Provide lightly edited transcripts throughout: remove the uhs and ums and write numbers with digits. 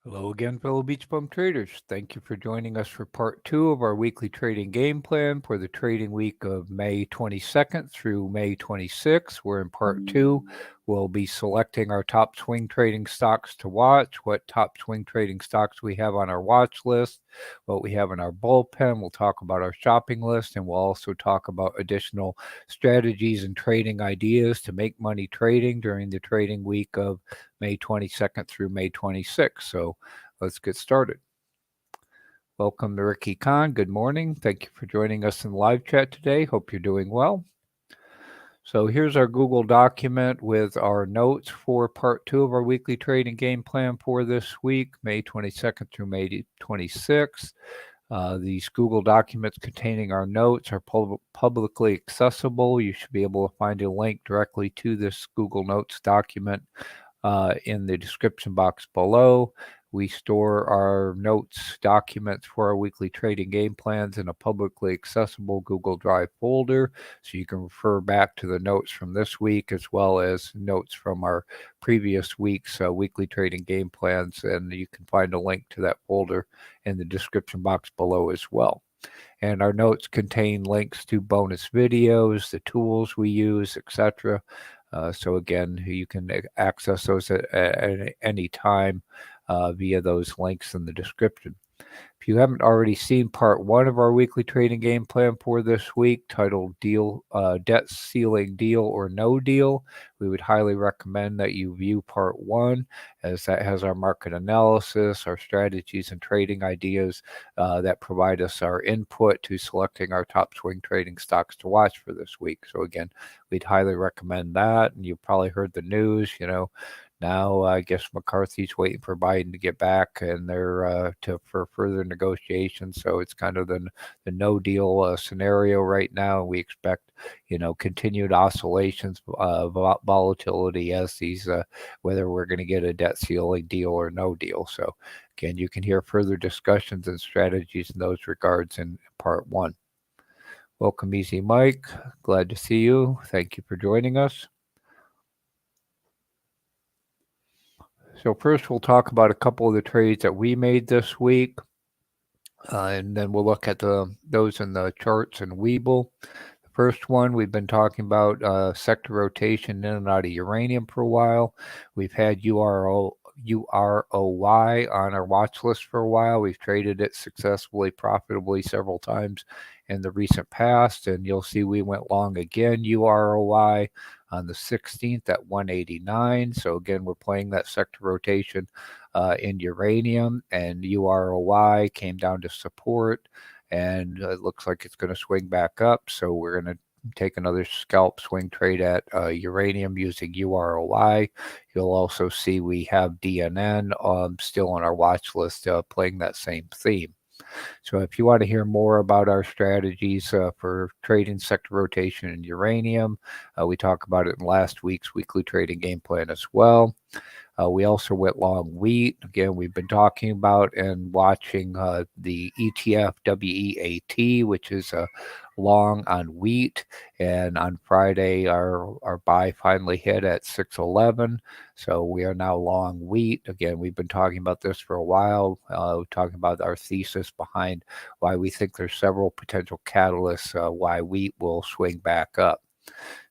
Hello again, fellow BeachBum traders. Thank you for joining us for part 2 of our weekly trading game plan for the trading week of May 22nd through May 26th. We're in part 2. We'll be selecting our top swing trading stocks to watch, what top swing trading stocks we have on our watch list, what we have in our bullpen. We'll talk about our shopping list, and we'll also talk about additional strategies and trading ideas to make money trading during the trading week of May 22nd through May 26th. So let's get started. Welcome to Ricky Khan. Good morning. Thank you for joining us in the live chat today. Hope you're doing well. So here's our Google document with our notes for part 2 of our weekly trading game plan for this week, May 22nd through May 26th. These Google documents containing our notes are publicly accessible. You should be able to find a link directly to this Google Notes document in the description box below. We store our notes documents for our weekly trading game plans in a publicly accessible Google Drive folder, so you can refer back to the notes from this week as well as notes from our previous week's weekly trading game plans, and you can find a link to that folder in the description box below as well. And our notes contain links to bonus videos, the tools we use, etc. So again, you can access those at any time via those links in the description. If you haven't already seen part 1 of our weekly trading game plan for this week, titled Debt Ceiling Deal or No Deal, we would highly recommend that you view part 1, as that has our market analysis, our strategies and trading ideas that provide us our input to selecting our top swing trading stocks to watch for this week. So again, we'd highly recommend that. And you've probably heard the news, now, I guess McCarthy's waiting for Biden to get back, and they're for further negotiations. So it's kind of the no deal scenario right now. We expect, continued oscillations, volatility as these whether we're going to get a debt ceiling deal or no deal. So again, you can hear further discussions and strategies in those regards in part 1. Welcome, Easy Mike. Glad to see you. Thank you for joining us. So first we'll talk about a couple of the trades that we made this week, and then we'll look at those in the charts and Webull. The first one, we've been talking about sector rotation in and out of uranium for a while. We've had UROY on our watch list for a while. We've traded it successfully, profitably several times in the recent past, and you'll see we went long again, UROY, on the 16th at 189. So again, we're playing that sector rotation in uranium, and UROY came down to support, and it looks like it's going to swing back up. So we're going to take another scalp swing trade at uranium using UROY. You'll also see we have DNN still on our watch list playing that same theme. So if you want to hear more about our strategies for trading sector rotation in uranium, we talk about it in last week's weekly trading game plan as well. We also went long wheat. Again, we've been talking about and watching the ETF WEAT, which is a long on wheat. And on Friday, our buy finally hit at 611. So we are now long wheat. Again, we've been talking about this for a while, talking about our thesis behind why we think there's several potential catalysts why wheat will swing back up.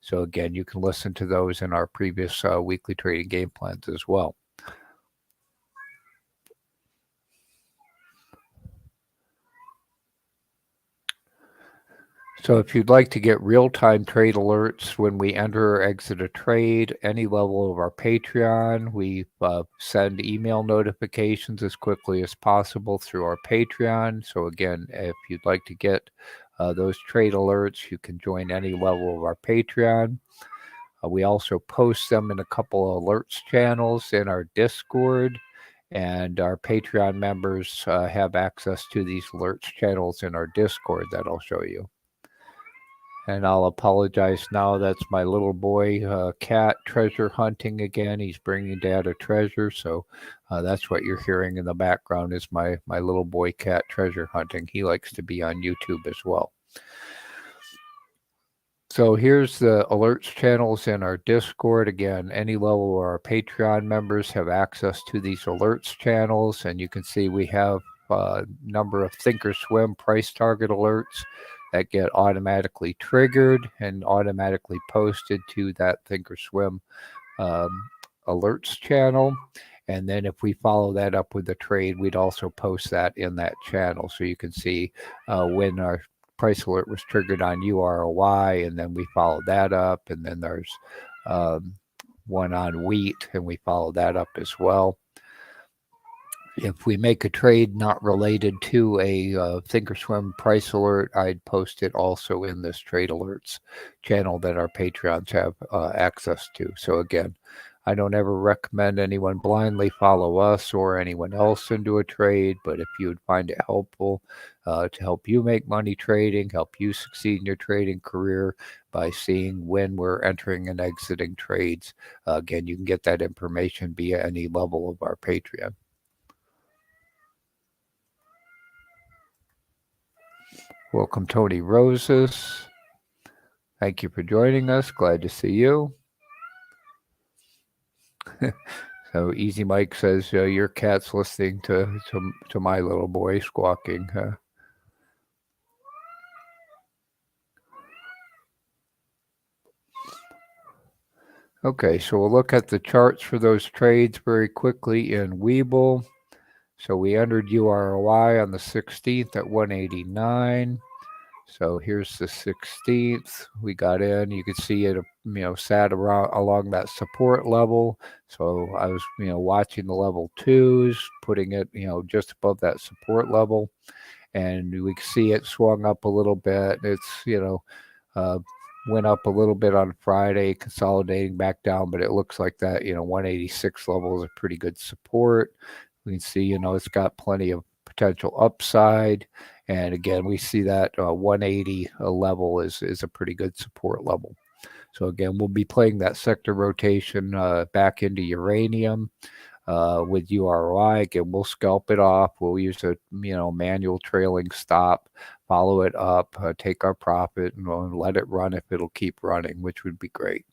So again, you can listen to those in our previous weekly trading game plans as well. So if you'd like to get real-time trade alerts when we enter or exit a trade, any level of our Patreon, we send email notifications as quickly as possible through our Patreon. So again, if you'd like to get those trade alerts, you can join any level of our Patreon. We also post them in a couple of alerts channels in our Discord, and our Patreon members have access to these alerts channels in our Discord that I'll show you. And I'll apologize now. That's my little boy cat treasure hunting again. He's bringing Dad a treasure. So that's what you're hearing in the background is my little boy cat treasure hunting. He likes to be on YouTube as well. So here's the alerts channels in our Discord. Again, any level of our Patreon members have access to these alerts channels, and you can see we have a number of Thinkorswim price target alerts that get automatically triggered and automatically posted to that Thinkorswim alerts channel. And then if we follow that up with the trade, we'd also post that in that channel, so you can see when our price alert was triggered on UROY, and then we follow that up. And then there's one on wheat, and we follow that up as well. If we make a trade not related to a Thinkorswim price alert, I'd post it also in this trade alerts channel that our Patreons have access to. So again, I don't ever recommend anyone blindly follow us or anyone else into a trade, but if you would find it helpful to help you make money trading, help you succeed in your trading career by seeing when we're entering and exiting trades, again, you can get that information via any level of our Patreon. Welcome, Tony Roses. Thank you for joining us. Glad to see you. So Easy Mike says your cat's listening to my little boy squawking. Okay, so we'll look at the charts for those trades very quickly in Webull. So we entered UROY on the 16th at 189. So here's the 16th. We got in. You could see it, sat around along that support level. So I was, watching the level 2s, putting it, just above that support level, and we could see it swung up a little bit. It's, went up a little bit on Friday, consolidating back down, but it looks like that, 186 level is a pretty good support. We can see, it's got plenty of potential upside. And again, we see that 180 level is a pretty good support level. So again, we'll be playing that sector rotation back into uranium with UROY. Again, we'll scalp it off. We'll use a manual trailing stop, follow it up, take our profit, and let it run if it'll keep running, which would be great.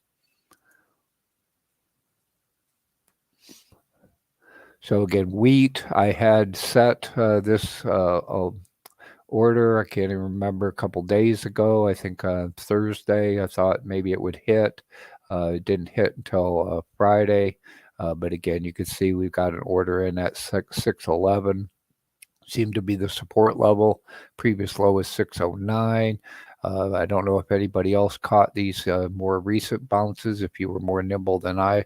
So again, wheat, I had set this order, I can't even remember, a couple days ago. I think Thursday, I thought maybe it would hit. It didn't hit until Friday. But again, you can see we've got an order in at 611. Seemed to be the support level. Previous low is 609. I don't know if anybody else caught these more recent bounces. If you were more nimble than I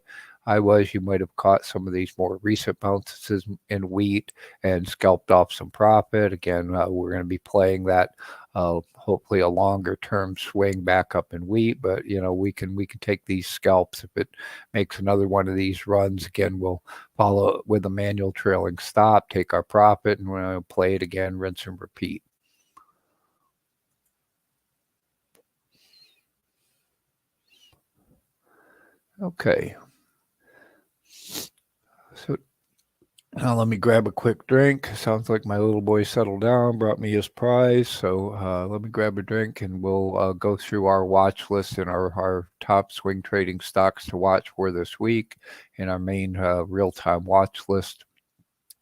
was, you might have caught some of these more recent bounces in wheat and scalped off some profit. Again, we're going to be playing that hopefully a longer term swing back up in wheat, but we can take these scalps if it makes another one of these runs. Again, we'll follow it with a manual trailing stop, take our profit, and we'll play it again, rinse and repeat. Okay. So now let me grab a quick drink. Sounds like my little boy settled down, brought me his prize. So let me grab a drink and we'll go through our watch list and our top swing trading stocks to watch for this week in our main real-time watch list.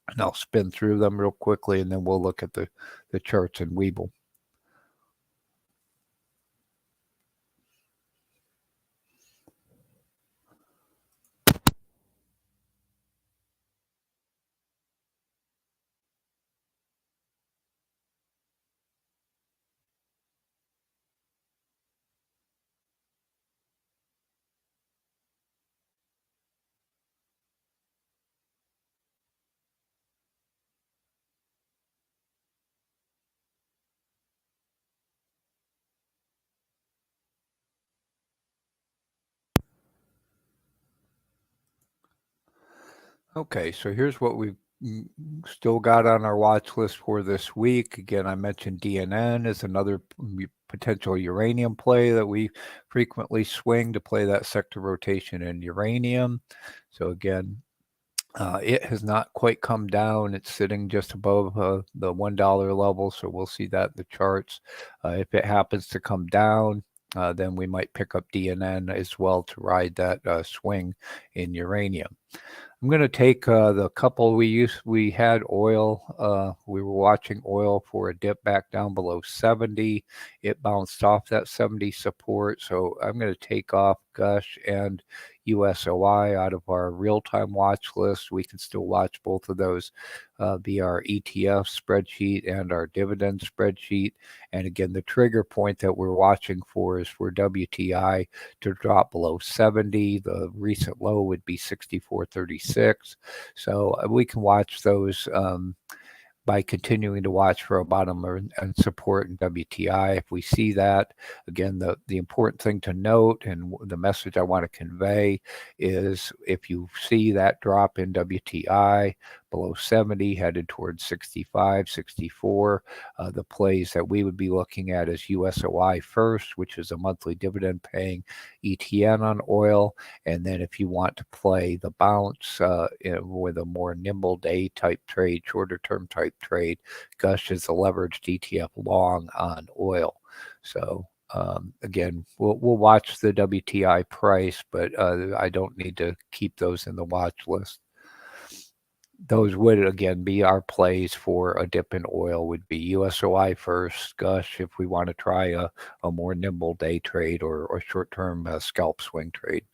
And I'll spin through them real quickly, and then we'll look at the charts in Webull. Okay, so here's what we've still got on our watch list for this week. Again, I mentioned DNN is another potential uranium play that we frequently swing to play that sector rotation in uranium. So again, it has not quite come down. It's sitting just above the $1 level, so we'll see that in the charts. If it happens to come down, then we might pick up DNN as well to ride that swing in uranium. I'm going to take the couple we had oil. We were watching oil for a dip back down below 70. It bounced off that 70 support. So I'm going to take off Gush and USOI out of our real-time watch list. We can still watch both of those via our ETF spreadsheet and our dividend spreadsheet. And again, the trigger point that we're watching for is for WTI to drop below 70. The recent low would be 64.36. So we can watch those by continuing to watch for a bottom and support in WTI. If we see that, again, the important thing to note and the message I want to convey is if you see that drop in WTI below 70, headed towards 65, 64, the plays that we would be looking at is USOI first, which is a monthly dividend paying ETN on oil. And then if you want to play the bounce with a more nimble day type trade, shorter term type trade, Gush is a leveraged ETF long on oil. So again, we'll watch the WTI price, but I don't need to keep those in the watch list. Those would again be our plays for a dip in oil would be USOI first, Gush if we want to try a more nimble day trade or short-term scalp swing trade.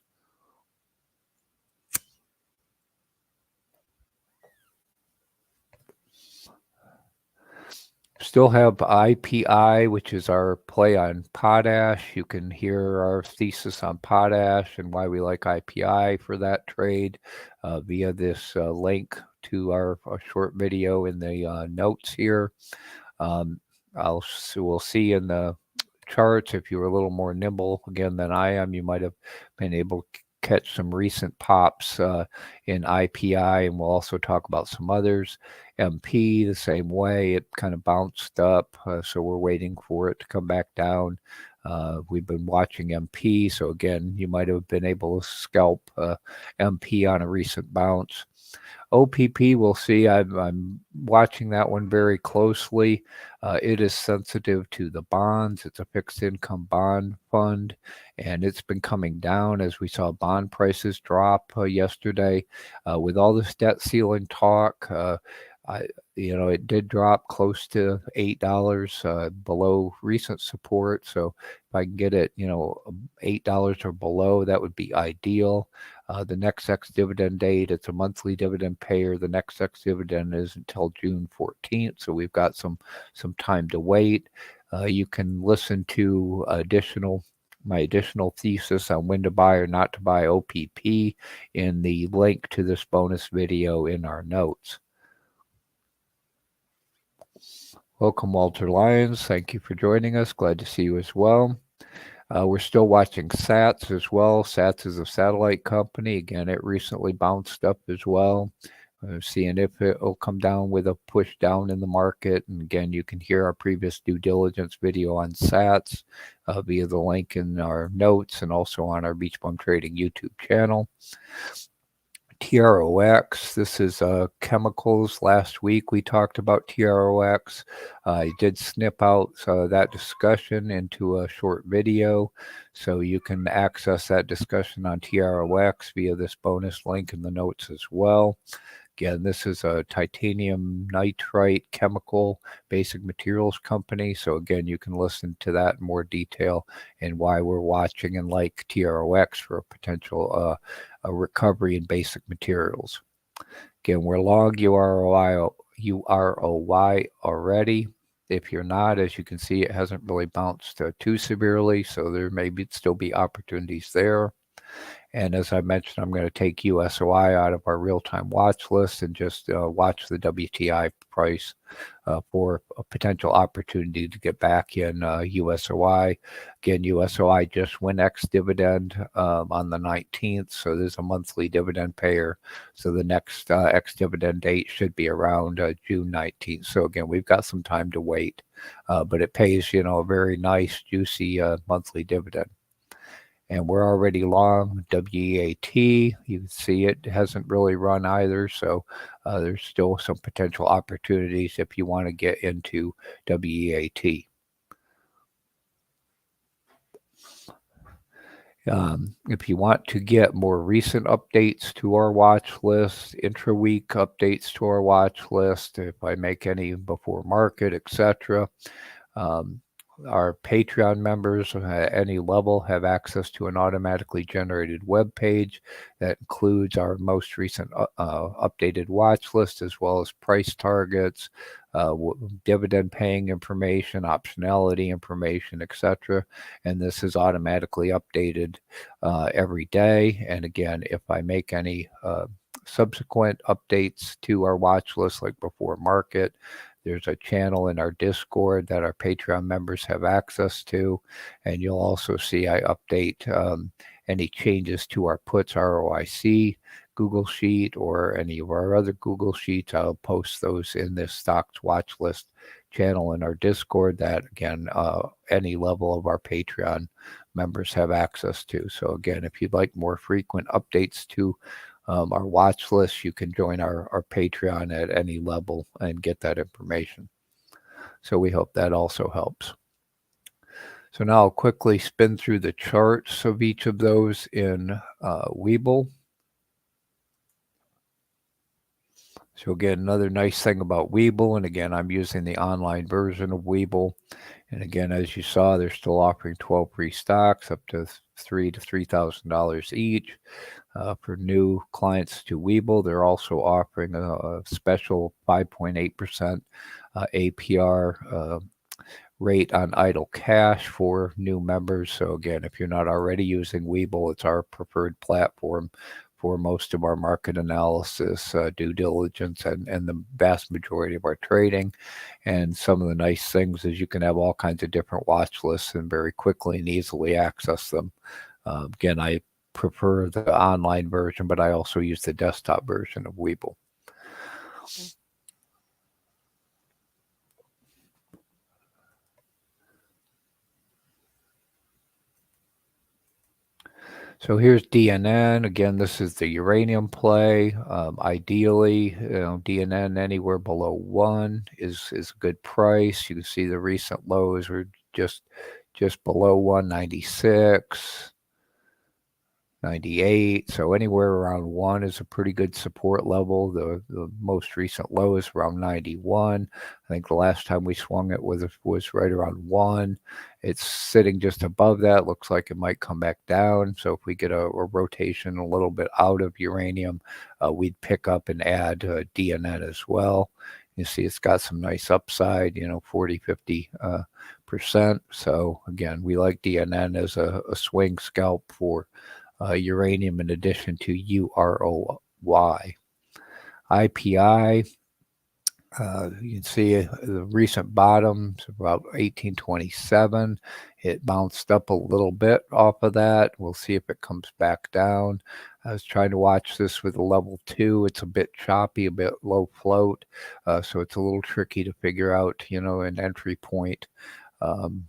Still have IPI, which is our play on potash. You can hear our thesis on potash and why we like IPI for that trade via this link to our short video in the notes here. We'll see in the charts if you were a little more nimble again than I am, you might have been able to catch some recent pops in IPI, and we'll also talk about some others. MP the same way, it kind of bounced up, so we're waiting for it to come back down. We've been watching MP, so again, you might have been able to scalp MP on a recent bounce. OPP, we'll see. I'm watching that one very closely. It is sensitive to the bonds. It's a fixed income bond fund, and it's been coming down as we saw bond prices drop yesterday. With all this debt ceiling talk, it did drop close to $8 below recent support. So if I can get it, $8 or below, that would be ideal. The next ex-dividend date, it's a monthly dividend payer. The next ex-dividend is until June 14th, so we've got some time to wait. You can listen to my additional thesis on when to buy or not to buy OPP in the link to this bonus video in our notes. Welcome, Walter Lyons. Thank you for joining us. Glad to see you as well. We're still watching SATS as well. SATS is a satellite company. Again, it recently bounced up as well. Seeing if it will come down with a push down in the market. And again, you can hear our previous due diligence video on SATS via the link in our notes and also on our BeachBum Trading YouTube channel. TROX, this is chemicals. Last week we talked about TROX. I did snip out that discussion into a short video, so you can access that discussion on TROX via this bonus link in the notes as well. Again, this is a titanium nitrite chemical basic materials company. So again, you can listen to that in more detail and why we're watching and like TROX for a potential a recovery in basic materials. Again, we're long UROY already. If you're not, as you can see, it hasn't really bounced too severely, so there may still be opportunities there. And as I mentioned, I'm going to take USOI out of our real-time watch list and just watch the WTI price for a potential opportunity to get back in USOI. Again, USOI just went ex-dividend on the 19th, so there's a monthly dividend payer. So the next ex-dividend date should be around June 19th. So again, we've got some time to wait, but it pays, a very nice, juicy monthly dividend. And we're already long WEAT. You can see it hasn't really run either, so there's still some potential opportunities if you want to get into WEAT. If you want to get more recent updates to our watch list, intra-week updates to our watch list, if I make any before market, etc., our Patreon members at any level have access to an automatically generated web page that includes our most recent updated watch list, as well as price targets, dividend paying information, optionality information, etc. And this is automatically updated every day. And again, if I make any subsequent updates to our watch list, like before market, there's a channel in our Discord that our Patreon members have access to, and you'll also see I update any changes to our puts ROIC Google Sheet or any of our other Google Sheets. I'll post those in this stocks watch list channel in our Discord that, again, any level of our Patreon members have access to. So again, if you'd like more frequent updates to our watch list, you can join our Patreon at any level and get that information. So we hope that also helps. So now I'll quickly spin through the charts of each of those in Webull. So again, another nice thing about Webull, and again, I'm using the online version of Webull. And again, as you saw, they're still offering 12 free stocks up to $3,000 to $3,000 each. For new clients to Webull, they're also offering a special 5.8% APR rate on idle cash for new members. So again, if you're not already using Webull, it's our preferred platform for most of our market analysis, due diligence, and the vast majority of our trading. And some of the nice things is you can have all kinds of different watch lists and very quickly and easily access them. Again, I prefer the online version, but I also use the desktop version of Webull. So here's DNN. Again, this is the uranium play. Ideally, DNN anywhere below 1 is a good price. You can see the recent lows are just below 196. 98, so anywhere around 1 is a pretty good support level. The most recent low is around 91. I think the last time we swung it was right around 1. It's sitting just above that. Looks like it might come back down. So if we get a rotation a little bit out of uranium, we'd pick up and add DNN as well. You see it's got some nice upside, 40, 50%. So again, we like DNN as a swing scalp for uranium in addition to UROY. IPI, you can see the recent bottoms about 1827. It bounced up a little bit off of that. We'll see if it comes back down. I was trying to watch this with a level 2. It's a bit choppy, a bit low float, so it's a little tricky to figure out, an entry point.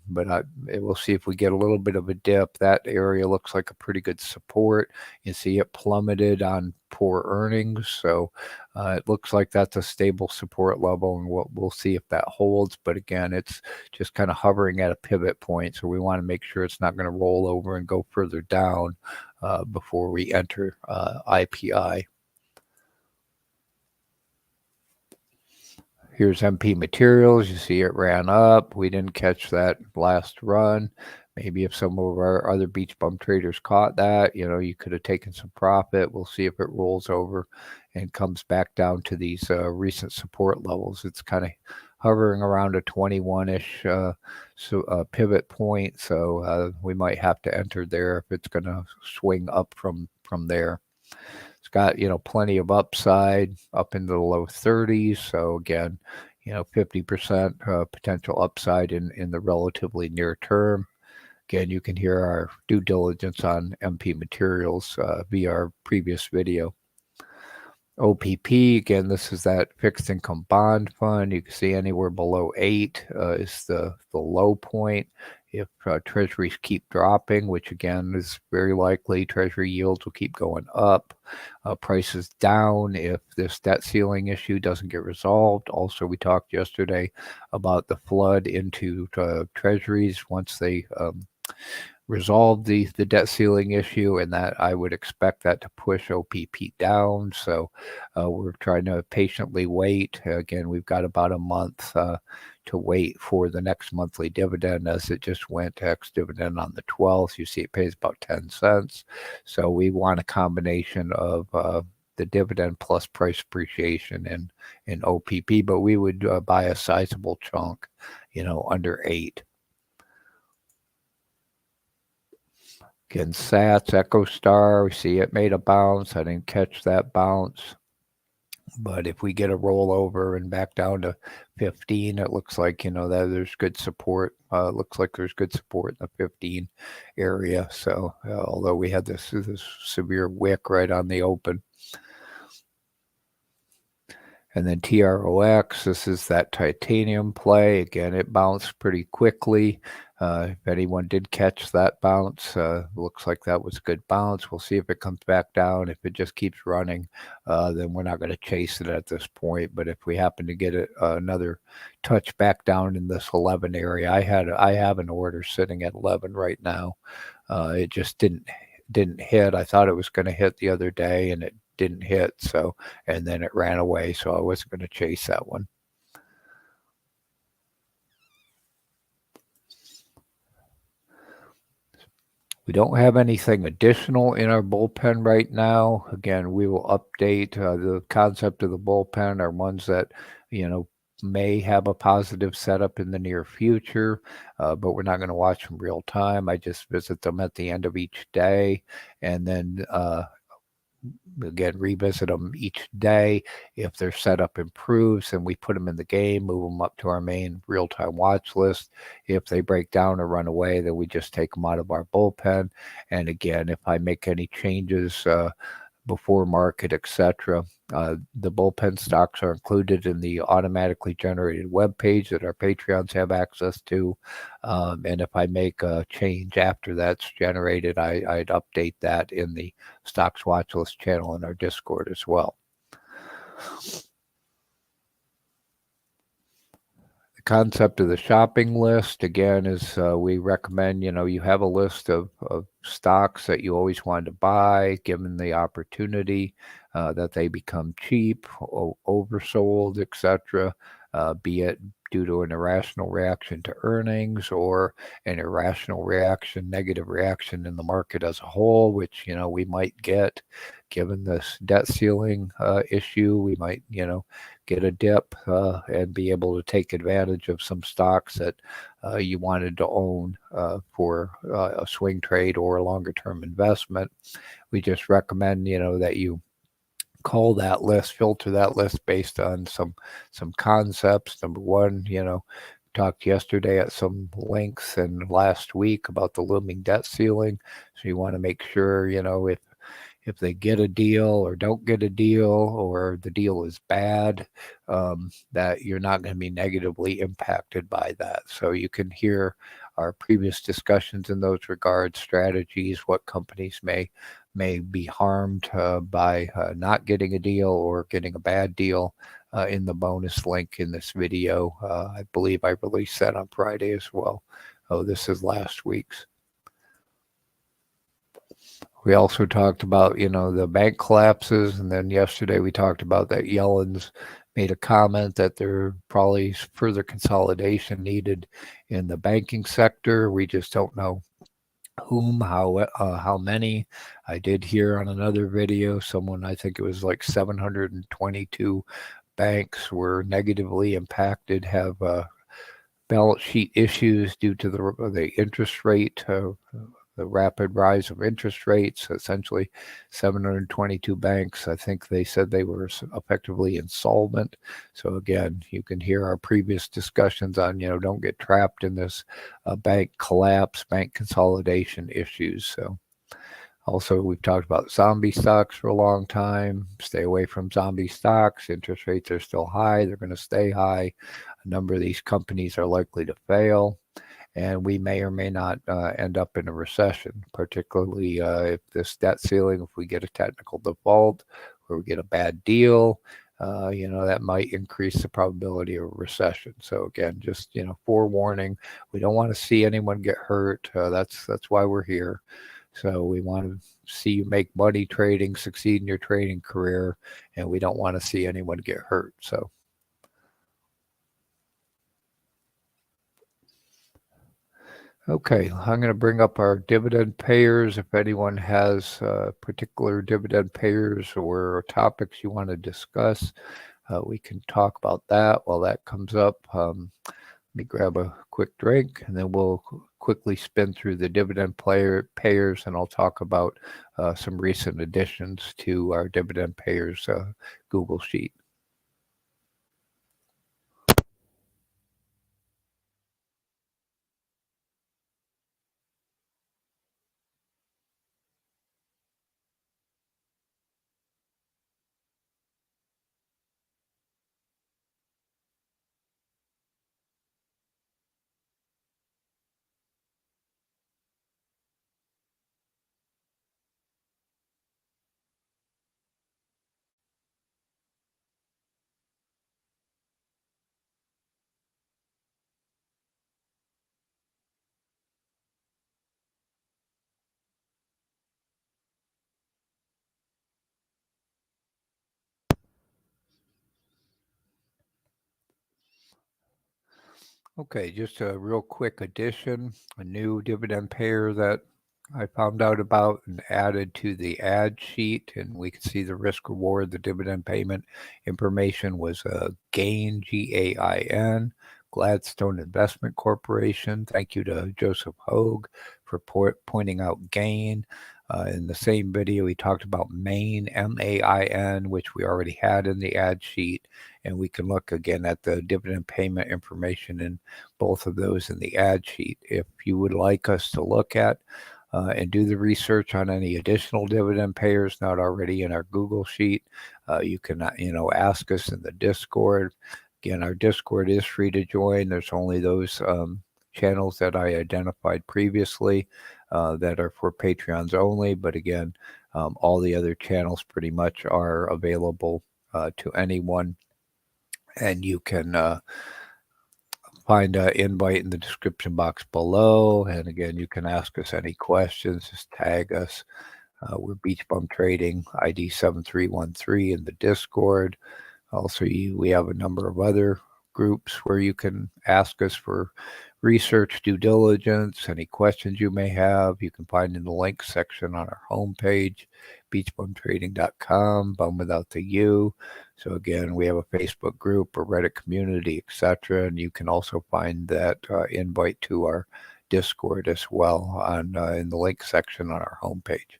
But we'll see if we get a little bit of a dip. That area looks like a pretty good support. You see it plummeted on poor earnings, so it looks like that's a stable support level, and we'll see if that holds. But again, it's just kind of hovering at a pivot point, so we want to make sure it's not going to roll over and go further down before we enter IPI. Here's MP Materials. You see it ran up. We didn't catch that last run. Maybe if some of our other BeachBum traders caught that, you could have taken some profit. We'll see if it rolls over and comes back down to these recent support levels. It's kind of hovering around a 21-ish pivot point. So we might have to enter there if it's going to swing up from there. It's got, plenty of upside up into the low 30s. So again, 50% potential upside in the relatively near term. Again, you can hear our due diligence on MP Materials via our previous video. OPP, again, this is that fixed income bond fund. You can see anywhere below 8 is the low point. If treasuries keep dropping, which again is very likely, treasury yields will keep going up. Prices down if this debt ceiling issue doesn't get resolved. Also, we talked yesterday about the flood into treasuries once they resolve the debt ceiling issue, and that I would expect that to push OPP down. So we're trying to patiently wait. Again, we've got about a month to wait for the next monthly dividend, as it just went ex-dividend on the 12th. You see it pays about 10 cents. So we want a combination of the dividend plus price appreciation in OPP, but we would buy a sizable chunk, under 8. Again, SATS, Echo Star, we see it made a bounce. I didn't catch that bounce. But if we get a rollover and back down to 15, it looks like, that there's good support. Looks like there's good support in the 15 area. So although we had this severe wick right on the open. And then TROX, this is that titanium play. Again, it bounced pretty quickly. If anyone did catch that bounce, looks like that was a good bounce. We'll see if it comes back down. If it just keeps running, then we're not going to chase it at this point. But if we happen to get it, another touch back down in this 11 area, I have an order sitting at 11 right now. It just didn't hit. I thought it was going to hit the other day, and it didn't hit. So, and then it ran away. So I wasn't going to chase that one. We don't have anything additional in our bullpen right now. Again, we will update the concept of the bullpen are ones that, may have a positive setup in the near future, but we're not going to watch them real time. I just visit them at the end of each day, and then again, revisit them each day. If their setup improves, then we put them in the game, move them up to our main real-time watch list. If they break down or run away, then we just take them out of our bullpen. And again, if I make any changes before market, etc., the bullpen stocks are included in the automatically generated web page that our Patreons have access to. And if I make a change after that's generated, I'd update that in the Stocks Watchlist channel in our Discord as well. Concept of the shopping list, again, is we recommend, you have a list of stocks that you always wanted to buy, given the opportunity that they become cheap, oversold, etc., be it due to an irrational reaction to earnings or an irrational reaction, negative reaction in the market as a whole, which, we might get. Given this debt ceiling issue, we might, get a dip and be able to take advantage of some stocks that you wanted to own for a swing trade or a longer term investment. We just recommend, that you call that list, filter that list based on some concepts. Number one, talked yesterday at some length and last week about the looming debt ceiling. So you want to make sure, if they get a deal or don't get a deal, or the deal is bad, that you're not going to be negatively impacted by that. So you can hear our previous discussions in those regards, strategies, what companies may be harmed by not getting a deal or getting a bad deal in the bonus link in this video. I believe I released that on Friday as well. Oh, this is last week's. We also talked about, the bank collapses, and then yesterday we talked about that Yellen's made a comment that there probably is further consolidation needed in the banking sector. We just don't know whom, how many. I did hear on another video, someone, I think it was like 722 banks were negatively impacted, have balance sheet issues due to the interest rate, the rapid rise of interest rates. Essentially 722 banks, I think they said they were effectively insolvent. So again, you can hear our previous discussions on, don't get trapped in this bank collapse, bank consolidation issues. So also, we've talked about zombie stocks for a long time. Stay away from zombie stocks. Interest rates are still high. They're going to stay high. A number of these companies are likely to fail, and we may or may not end up in a recession, particularly if this debt ceiling, if we get a technical default or we get a bad deal, that might increase the probability of a recession. So again, just, forewarning, we don't want to see anyone get hurt. That's why we're here. So we want to see you make money trading, succeed in your trading career, and we don't want to see anyone get hurt. So. Okay, I'm going to bring up our dividend payers. If anyone has particular dividend payers or topics you want to discuss, we can talk about that while that comes up. Let me grab a quick drink, and then we'll quickly spin through the dividend payers, and I'll talk about some recent additions to our dividend payers Google Sheet. Okay, just a real quick addition, a new dividend payer that I found out about and added to the ad sheet, and we can see the risk reward, the dividend payment information was GAIN, GAIN, Gladstone Investment Corporation. Thank you to Joseph Hogue for pointing out GAIN. In the same video, he talked about Main, MAIN, which we already had in the ad sheet. And we can look again at the dividend payment information in both of those in the ad sheet. If you would like us to look at and do the research on any additional dividend payers not already in our Google Sheet, you can, ask us in the Discord. Again, our Discord is free to join. There's only those channels that I identified previously that are for Patreons only. But again, all the other channels pretty much are available to anyone. And you can find an invite in the description box below. And again, you can ask us any questions. Just tag us. We're BeachBum Trading, ID 7313 in the Discord. Also, we have a number of other groups where you can ask us for research, due diligence, any questions you may have. You can find in the link section on our homepage, beachbumtrading.com, bum without the U. So again, we have a Facebook group, a Reddit community, etc. And you can also find that invite to our Discord as well on in the link section on our homepage.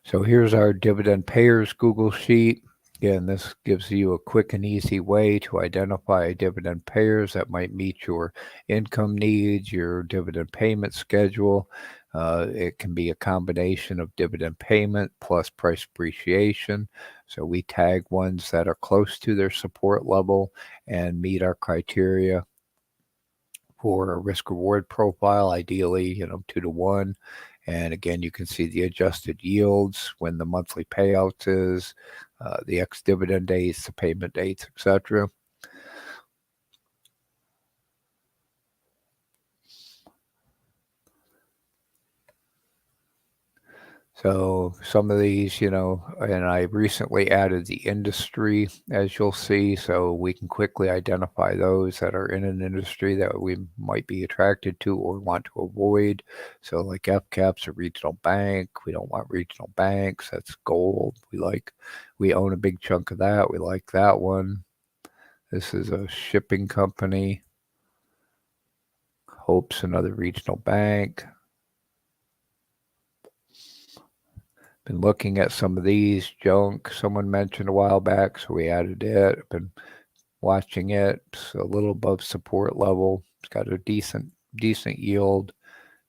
So here's our dividend payers Google Sheet. Again, this gives you a quick and easy way to identify dividend payers that might meet your income needs, your dividend payment schedule. It can be a combination of dividend payment plus price appreciation. So we tag ones that are close to their support level and meet our criteria for a risk reward profile, ideally, 2-to-1. And again, you can see the adjusted yields, when the monthly payouts is, the ex-dividend dates, the payment dates, etc. So some of these, and I recently added the industry, as you'll see, so we can quickly identify those that are in an industry that we might be attracted to or want to avoid. So like FCAP's a regional bank. We don't want regional banks. That's gold. We own a big chunk of that. We like that one. This is a shipping company. Hope's another regional bank. Been looking at some of these. Junk, someone mentioned a while back, so we added it. Been watching it. It's a little above support level. It's got a decent yield,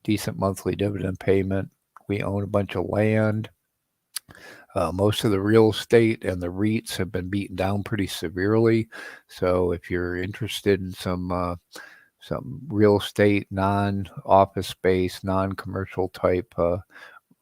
decent monthly dividend payment. We own a bunch of land. Most of the real estate and the REITs have been beaten down pretty severely. So if you're interested in some real estate, non-office space, non-commercial type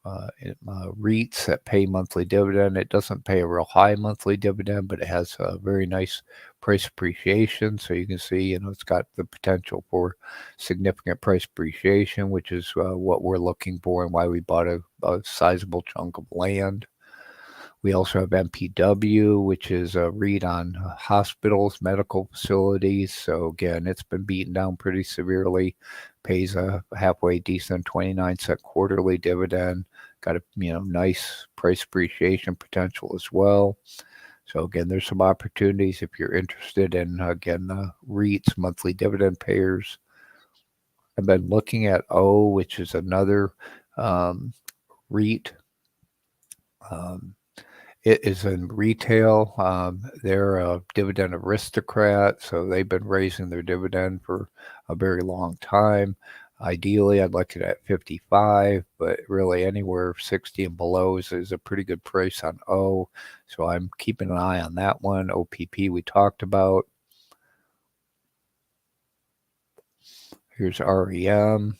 REITs that pay monthly dividend. It doesn't pay a real high monthly dividend, but it has a very nice price appreciation. So you can see, it's got the potential for significant price appreciation, which is what we're looking for and why we bought a sizable chunk of land. We also have MPW, which is a REIT on hospitals, medical facilities. So again, it's been beaten down pretty severely. Pays a halfway decent 29-cent quarterly dividend. Got a nice price appreciation potential as well. So again, there's some opportunities if you're interested in REITs, monthly dividend payers. I've been looking at O, which is another REIT. It is in retail. They're a dividend aristocrat, so they've been raising their dividend for a very long time. Ideally, I'd like it at 55, but really anywhere 60 and below is a pretty good price on O. So I'm keeping an eye on that one. OPP we talked about. Here's REM.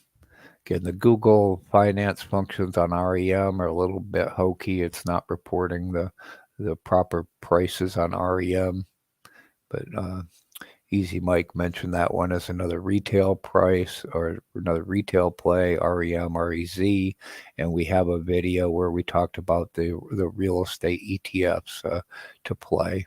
Again, the Google finance functions on REM are a little bit hokey. It's not reporting the proper prices on REM. But Easy Mike mentioned that one as another retail price or another retail play, REM, REZ. And we have a video where we talked about the real estate ETFs to play.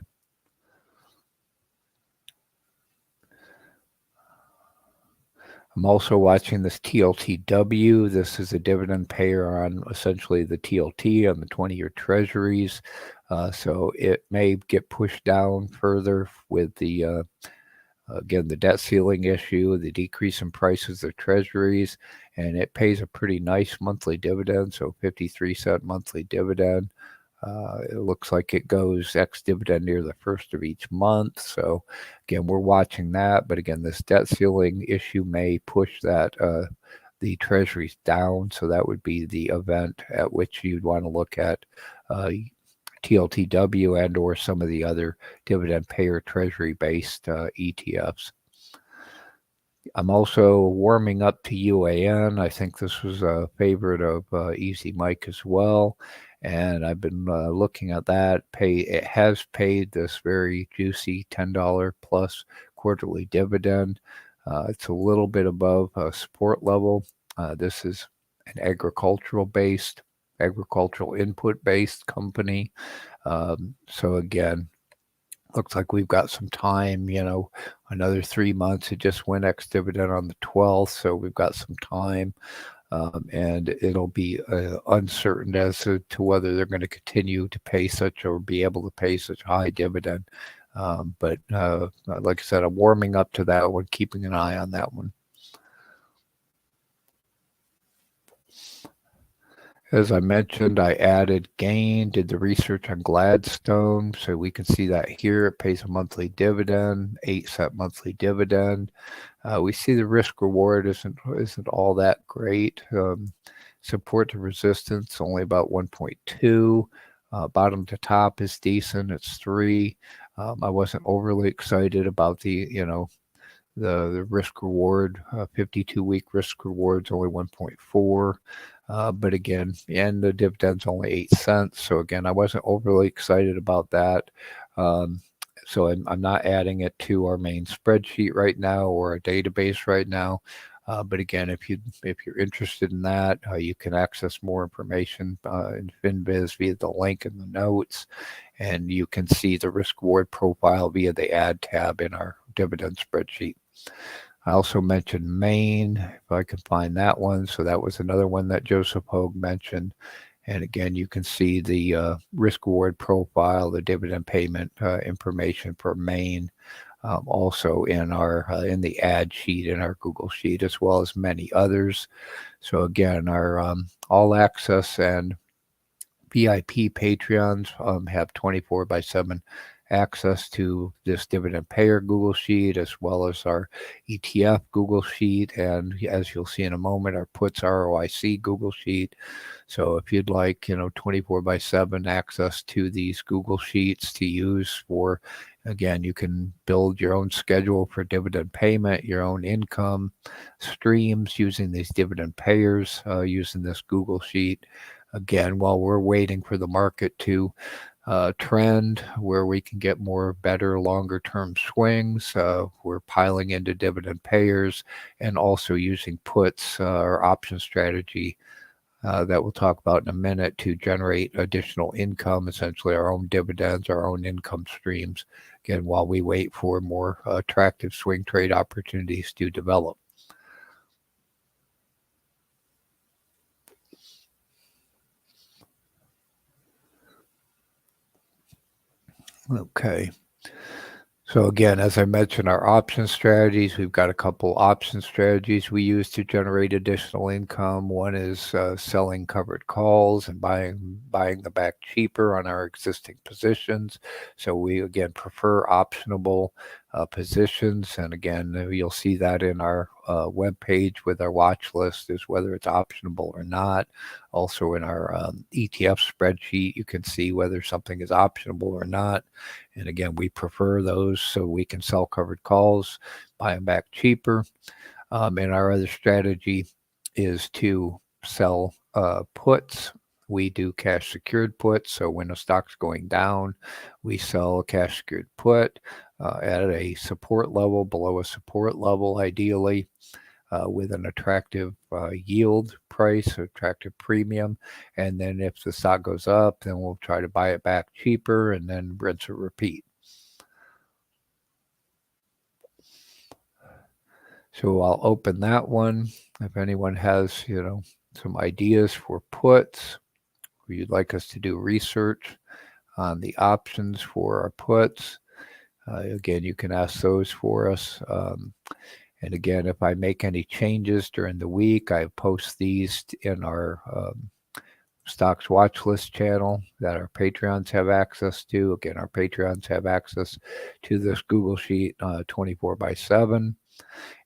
I'm also watching this TLTW. This is a dividend payer on essentially the TLT on the 20-year treasuries. So it may get pushed down further with the, again, the debt ceiling issue, the decrease in prices of treasuries, and it pays a pretty nice monthly dividend, so 53-cent monthly dividend. It looks like it goes ex-dividend near the first of each month. So again, we're watching that. But again, this debt ceiling issue may push that the treasuries down. So that would be the event at which you'd want to look at TLTW and or some of the other dividend payer treasury-based ETFs. I'm also warming up to UAN. I think this was a favorite of Easy Mike as well. And I've been looking at that. It has paid this very juicy $10 plus quarterly dividend. It's a little bit above support level. This is an agricultural input-based company. So again, looks like we've got some time, another 3 months. It just went ex-dividend on the 12th, so we've got some time. And it'll be uncertain as to whether they're going to continue to pay such or be able to pay such high dividend. But like I said, I'm warming up to that one, keeping an eye on that one. As I mentioned, I added GAIN, did the research on Gladstone, so we can see that here. It pays a monthly dividend, 8-cent monthly dividend. We see the risk reward isn't all that great. Support to resistance only about 1.2. Bottom to top is decent. It's 3. I wasn't overly excited about the risk reward. 52-week risk reward's only 1.4. But again, and the dividend's only 8 cents. So again, I wasn't overly excited about that. So I'm not adding it to our main spreadsheet right now or a database right now. But again, if you're interested in that, you can access more information in FinViz via the link in the notes, and you can see the risk reward profile via the add tab in our dividend spreadsheet. I also mentioned Maine, if I can find that one. So that was another one that Joseph Hogue mentioned. And again, you can see the risk reward profile, the dividend payment information for Maine, also in in the ad sheet in our Google sheet, as well as many others. So again, our all access and VIP Patreons have 24/7 access to this dividend payer Google sheet, as well as our ETF Google sheet, and as you'll see in a moment, our puts ROIC Google sheet. So if you'd like 24/7 access to these Google sheets to use for, again, you can build your own schedule for dividend payment, your own income streams using these dividend payers, using this Google sheet. again, while we're waiting for the market to trend where we can get more better longer term swings, we're piling into dividend payers and also using puts or option strategy that we'll talk about in a minute to generate additional income, essentially our own dividends, our own income streams, again, while we wait for more attractive swing trade opportunities to develop. Okay. So again, as I mentioned, our option strategies, we've got a couple option strategies we use to generate additional income. One is selling covered calls and buying them back cheaper on our existing positions. So we, again, prefer optionable positions. And again, you'll see that in our web page with our watch list, is whether it's optionable or not. Also in our ETF spreadsheet, you can see whether something is optionable or not. And again, we prefer those so we can sell covered calls, buy them back cheaper. And our other strategy is to sell puts. We do cash secured puts. So when a stock's going down, we sell a cash secured put at a support level, below a support level, ideally. With an attractive yield price, attractive premium. And then if the stock goes up, then we'll try to buy it back cheaper and then rinse and repeat. So I'll open that one. If anyone has, some ideas for puts, or you'd like us to do research on the options for our puts, again, you can ask those for us. And again, if I make any changes during the week, I post these in our Stocks Watchlist channel that our Patreons have access to. Again, our Patreons have access to this Google Sheet 24/7.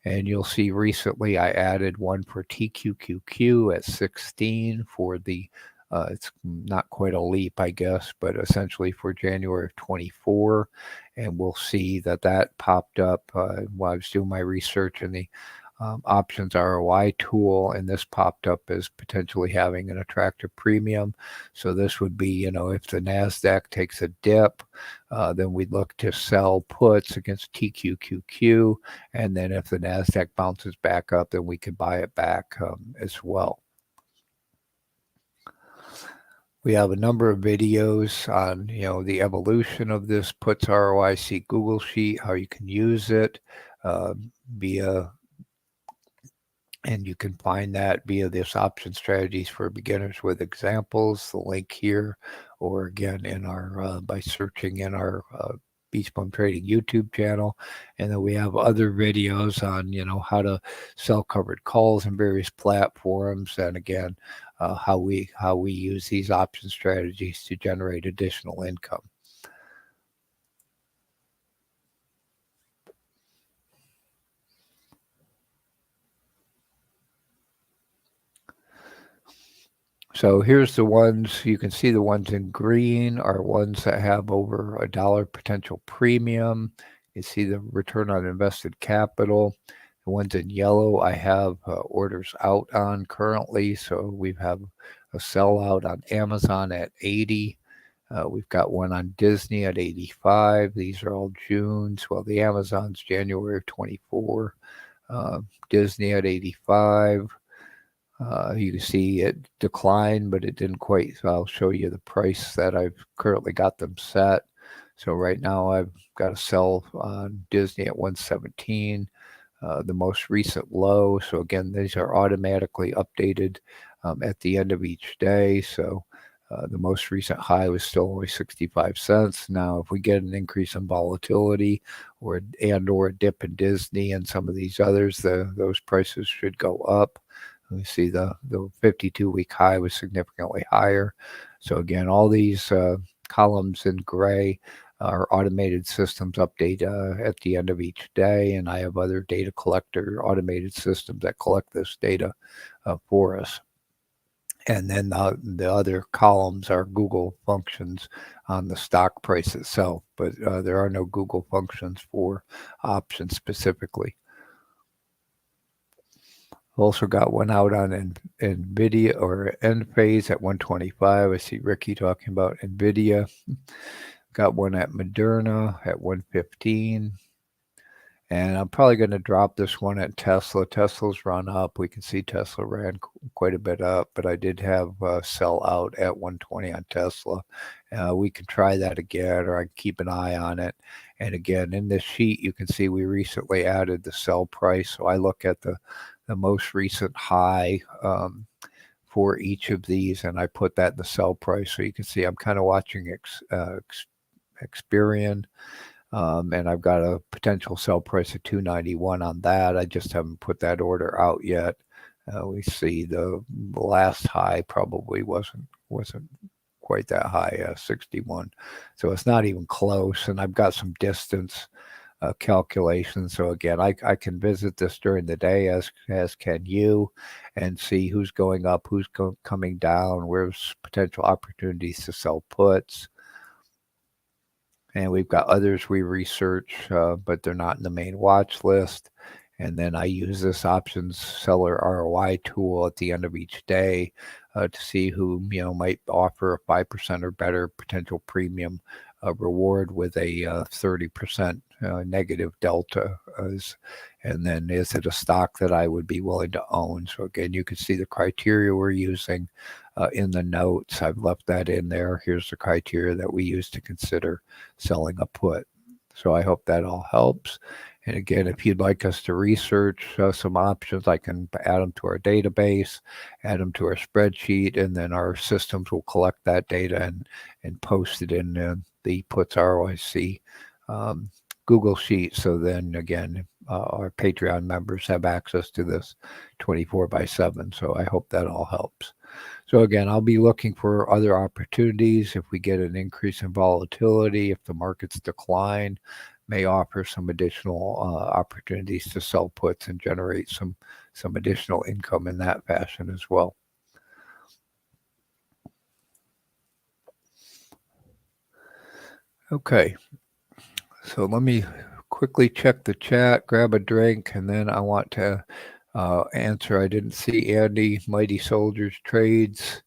And you'll see recently I added one for TQQQ at 16 for the, it's not quite a leap, I guess, but essentially for January of 24. And we'll see that popped up while I was doing my research in the options ROI tool, and this popped up as potentially having an attractive premium. So this would be, if the NASDAQ takes a dip, then we'd look to sell puts against TQQQ, and then if the NASDAQ bounces back up, then we could buy it back as well. We have a number of videos on, the evolution of this puts ROIC Google Sheet, how you can use it and you can find that via this option strategies for beginners with examples, the link here, or again in our by searching in our BeachBum Trading YouTube channel. And then we have other videos on, how to sell covered calls in various platforms, and again, how we use these option strategies to generate additional income. So here's the ones, you can see the ones in green are ones that have over $1 potential premium. You see the return on invested capital. The ones in yellow I have orders out on currently. So we have a sellout on Amazon at 80. We've got one on Disney at 85. These are all June's. Well, the Amazon's January of 24. Disney at 85. You can see it declined, but it didn't quite. So I'll show you the price that I've currently got them set. So right now I've got a sell on Disney at 117, the most recent low. So again, these are automatically updated at the end of each day. So the most recent high was still only 65 cents. Now, if we get an increase in volatility or a dip in Disney and some of these others, those prices should go up. We see the 52-week high was significantly higher. So again, all these columns in gray are automated systems update at the end of each day, and I have other data collector automated systems that collect this data for us. And then the other columns are Google functions on the stock price itself, but there are no Google functions for options specifically. Also got one out on NVIDIA or Enphase at 125. I see Ricky talking about NVIDIA. Got one at Moderna at 115. And I'm probably going to drop this one at Tesla. Tesla's run up. We can see Tesla ran quite a bit up, but I did have sell out at 120 on Tesla. We can try that again, or I can keep an eye on it. And again, in this sheet, you can see we recently added the sell price. So I look at the most recent high for each of these, and I put that in the sell price. So you can see I'm kind of watching Experian. And I've got a potential sell price of 291 on that. I just haven't put that order out yet. We see the last high probably wasn't quite that high, 61. So it's not even close. And I've got some distance calculations. So again, I can visit this during the day, as can you, and see who's going up, who's coming down, where's potential opportunities to sell puts. And we've got others we research, but they're not in the main watch list. And then I use this options seller ROI tool at the end of each day to see who might offer a 5% or better potential premium reward with a 30% negative delta. And then is it a stock that I would be willing to own? So again, you can see the criteria we're using in the notes. I've left that in there. Here's the criteria that we use to consider selling a put. So I hope that all helps. And again, if you'd like us to research some options, I can add them to our database, add them to our spreadsheet, and then our systems will collect that data and post it in the Puts ROIC Google Sheet. So then again, our Patreon members have access to this 24/7. So I hope that all helps. So again, I'll be looking for other opportunities. If we get an increase in volatility, if the markets decline, may offer some additional opportunities to sell puts and generate some additional income in that fashion as well. Okay, so let me quickly check the chat, grab a drink, and then I want to answer. I didn't see Andy Mighty Soldiers Trades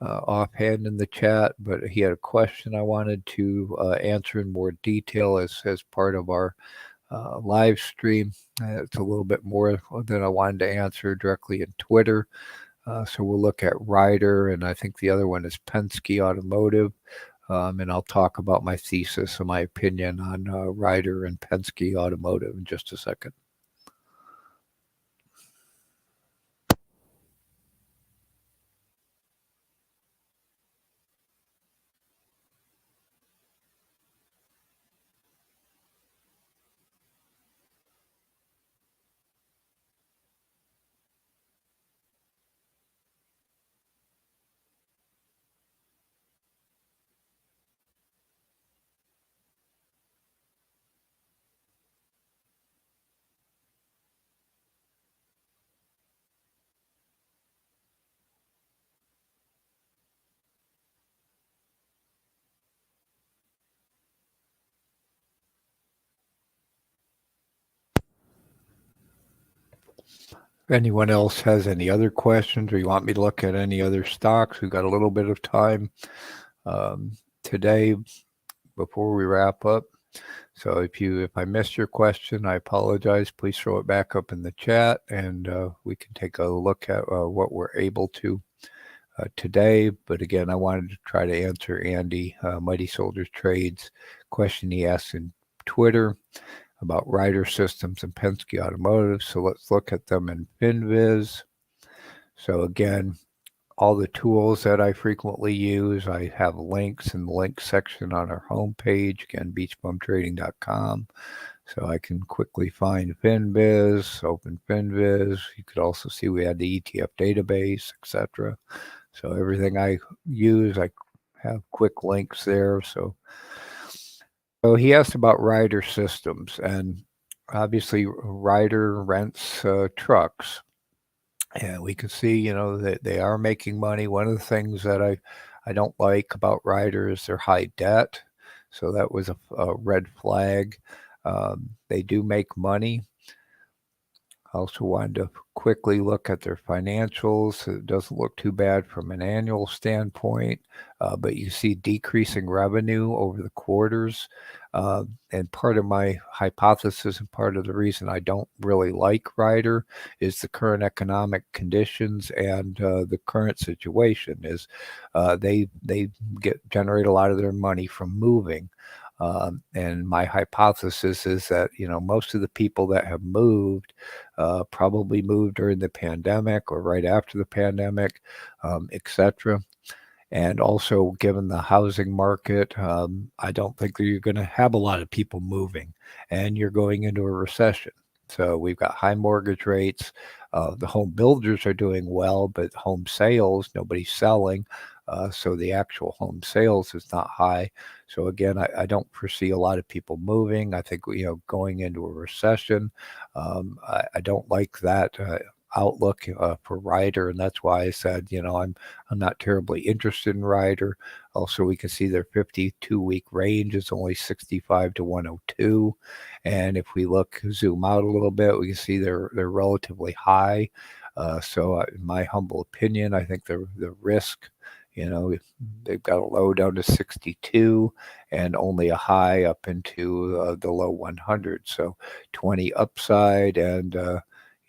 offhand in the chat, but he had a question I wanted to answer in more detail as part of our live stream. It's a little bit more than I wanted to answer directly in Twitter. So we'll look at Ryder, and I think the other one is Penske Automotive. And I'll talk about my thesis and my opinion on Ryder and Penske Automotive in just a second. If anyone else has any other questions or you want me to look at any other stocks, we've got a little bit of time today before we wrap up. So if I missed your question, I apologize. Please throw it back up in the chat, and we can take a look at what we're able to today. But again, I wanted to try to answer Andy Mighty Soldiers Trades question he asked in Twitter about Ryder Systems and Penske Automotive. So let's look at them in FinViz. So again, all the tools that I frequently use, I have links in the link section on our homepage, again, beachbumtrading.com. So I can quickly find FinViz, open FinViz. You could also see we had the ETF database, etc. So everything I use, I have quick links there. So he asked about Ryder Systems, and obviously Ryder rents trucks. And we can see, that they are making money. One of the things that I don't like about Ryder is their high debt. So that was a red flag. They do make money. Also wanted to quickly look at their financials. It doesn't look too bad from an annual standpoint, but you see decreasing revenue over the quarters. And part of my hypothesis and part of the reason I don't really like Ryder is the current economic conditions and the current situation is they generate a lot of their money from moving. And my hypothesis is that, most of the people that have moved probably moved during the pandemic or right after the pandemic, etc. And also, given the housing market, I don't think that you're going to have a lot of people moving, and you're going into a recession. So we've got high mortgage rates. The home builders are doing well, but home sales, nobody's selling. So the actual home sales is not high. So again, I don't foresee a lot of people moving. I think, going into a recession, I don't like that outlook for Ryder, and that's why I said, I'm not terribly interested in Ryder. Also, we can see their 52-week range is only 65 to 102, and if we zoom out a little bit, we can see they're relatively high. So, in my humble opinion, I think the risk, they've got a low down to 62 and only a high up into the low 100. So 20 upside and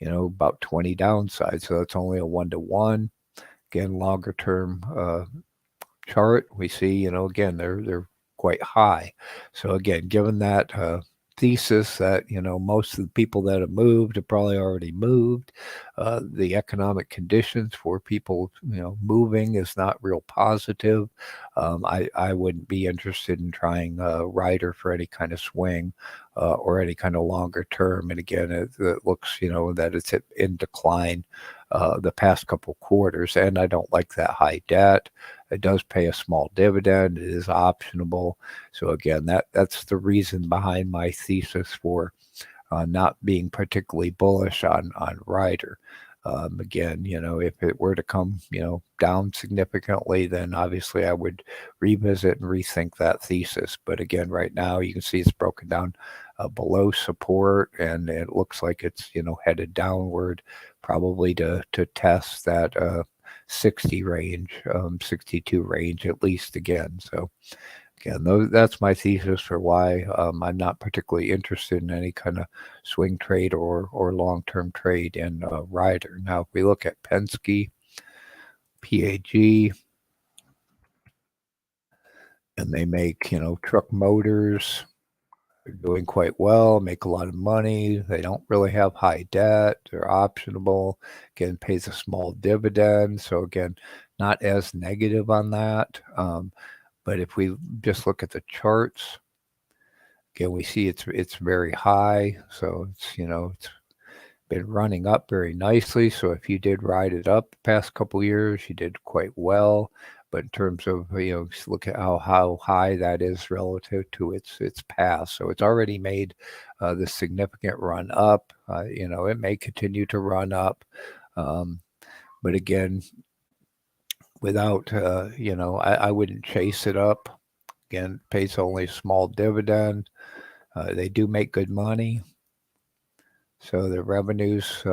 about 20 downside. So that's only a 1-to-1. Again, longer term chart, we see, again, they're quite high. So again, given that thesis that, most of the people that have moved have probably already moved, the economic conditions for people, moving is not real positive. I wouldn't be interested in trying Ryder for any kind of swing or any kind of longer term. And again, it looks, that it's in decline the past couple quarters, and I don't like that high debt. It does pay a small dividend. It is optionable. So again, that's the reason behind my thesis for not being particularly bullish on Ryder. Again, if it were to come, down significantly, then obviously I would revisit and rethink that thesis. But again, right now you can see it's broken down below support, and it looks like it's, headed downward, probably to test that 60 range, 62 range at least again. So again, that's my thesis for why I'm not particularly interested in any kind of swing trade or long-term trade in Ryder. Now, if we look at Penske, PAG, and they make, truck motors, they're doing quite well, make a lot of money. They don't really have high debt. They're optionable. Again, pays a small dividend. So again, not as negative on that. But if we just look at the charts, again, we see it's very high. So it's been running up very nicely. So if you did ride it up the past couple years, you did quite well. But in terms of, just look at how high that is relative to its past. So it's already made this significant run up. It may continue to run up. But again, without, I wouldn't chase it up. Again, pays only a small dividend. They do make good money. So the revenue's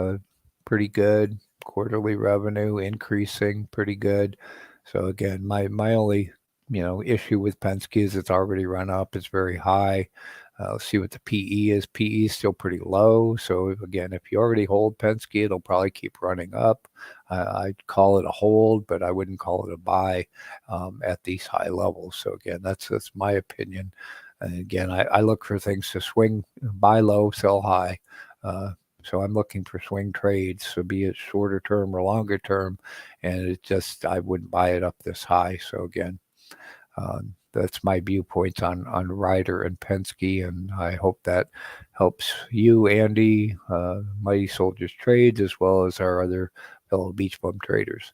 pretty good. Quarterly revenue increasing pretty good. So again, my only issue with Penske is it's already run up. It's very high. Let's see what the PE is. PE is still pretty low. So again, if you already hold Penske, it'll probably keep running up. I'd call it a hold, but I wouldn't call it a buy at these high levels. So again, that's my opinion. And again, I look for things to swing, buy low, sell high. So I'm looking for swing trades, so be it shorter term or longer term, and I wouldn't buy it up this high. So again, that's my viewpoints on Ryder and Penske, and I hope that helps you, Andy, Mighty Soldiers Trades, as well as our other fellow BeachBum traders.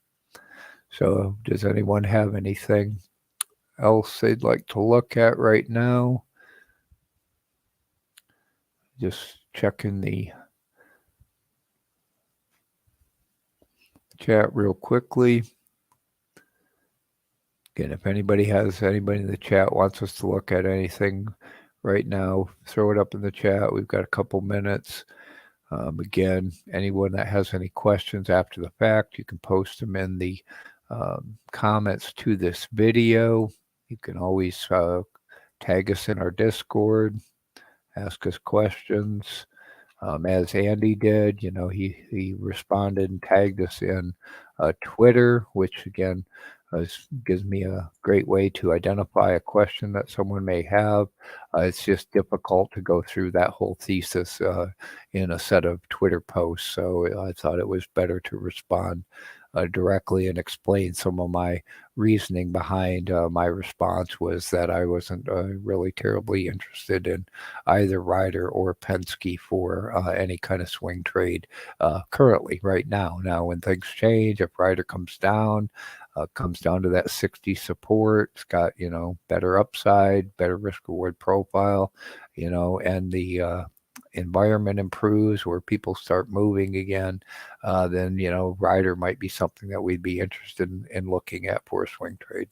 So does anyone have anything else they'd like to look at right now? Just checking the chat real quickly. Again, if anybody in the chat wants us to look at anything right now, throw it up in the chat. We've got a couple minutes. Again, anyone that has any questions after the fact, you can post them in the comments to this video. You can always tag us in our Discord, ask us questions. As Andy did, he responded and tagged us in Twitter, which again gives me a great way to identify a question that someone may have. It's just difficult to go through that whole thesis in a set of Twitter posts, so I thought it was better to respond directly and explain some of my reasoning behind my response was that I wasn't really terribly interested in either Ryder or Penske for any kind of swing trade currently right now. Now, when things change, if Ryder comes down to that 60 support, it's got, better upside, better risk reward profile, and the environment improves where people start moving again, then, Ryder might be something that we'd be interested in looking at for a swing trade.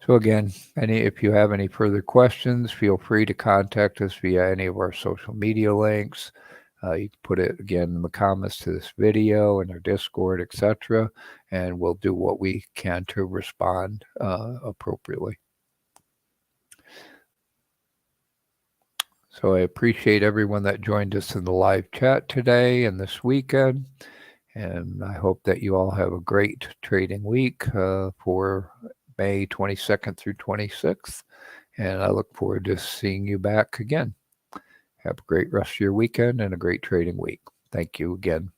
So again, if you have any further questions, feel free to contact us via any of our social media links. You can put it again in the comments to this video, in our Discord, etc., and we'll do what we can to respond appropriately. So I appreciate everyone that joined us in the live chat today and this weekend. And I hope that you all have a great trading week for May 22nd through 26th. And I look forward to seeing you back again. Have a great rest of your weekend and a great trading week. Thank you again.